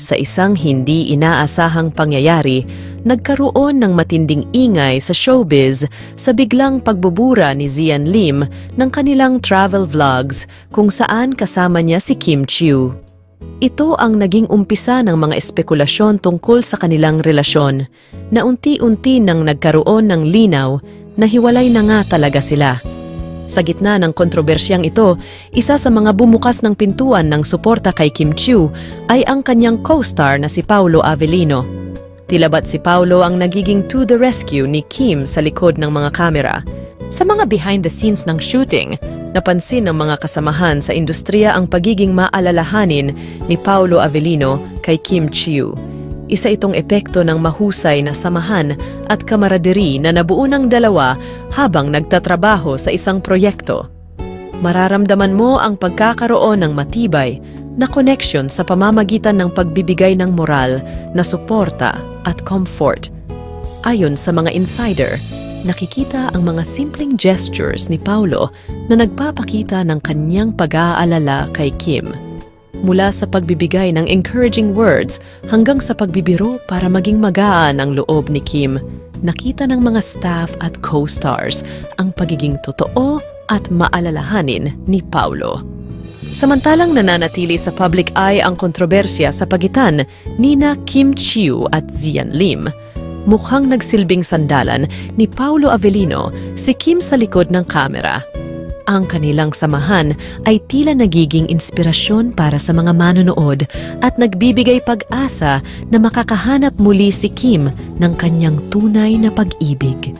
sa isang hindi inaasahang pangyayari, nagkaroon ng matinding ingay sa showbiz sa biglang pagbubura ni Zian Lim ng kanilang travel vlogs kung saan kasama niya si Kim Chiu. Ito ang naging umpisa ng mga espekulasyon tungkol sa kanilang relasyon na unti-unti nang nagkaroon ng linaw na hiwalay na nga talaga sila. Sa gitna ng kontrobersyang ito, isa sa mga bumukas ng pintuan ng suporta kay Kim Chiu ay ang kanyang co-star na si Paolo Avellino. Tila ba't si Paolo ang nagiging to the rescue ni Kim sa likod ng mga kamera? Sa mga behind the scenes ng shooting, napansin ng mga kasamahan sa industriya ang pagiging maalalahanin ni Paolo Avellino kay Kim Chiu. Isa itong epekto ng mahusay na samahan at kamaraderi na nabuo ng dalawa habang nagtatrabaho sa isang proyekto. Mararamdaman mo ang pagkakaroon ng matibay na connection sa pamamagitan ng pagbibigay ng moral na suporta at comfort. Ayon sa mga insider, nakikita ang mga simpleng gestures ni Paolo na nagpapakita ng kanyang pag-aalala kay Kim. Mula sa pagbibigay ng encouraging words hanggang sa pagbibiro para maging magaan ang loob ni Kim, nakita ng mga staff at co-stars ang pagiging totoo at maalalahanin ni Paolo. Samantalang nananatili sa public eye ang kontrobersya sa pagitan nina Kim Chiu at Zian Lim, mukhang nagsilbing sandalan ni Paolo Avellino si Kim sa likod ng kamera. Ang kanilang samahan ay tila nagiging inspirasyon para sa mga manonood at nagbibigay pag-asa na makakahanap muli si Kim ng kanyang tunay na pag-ibig.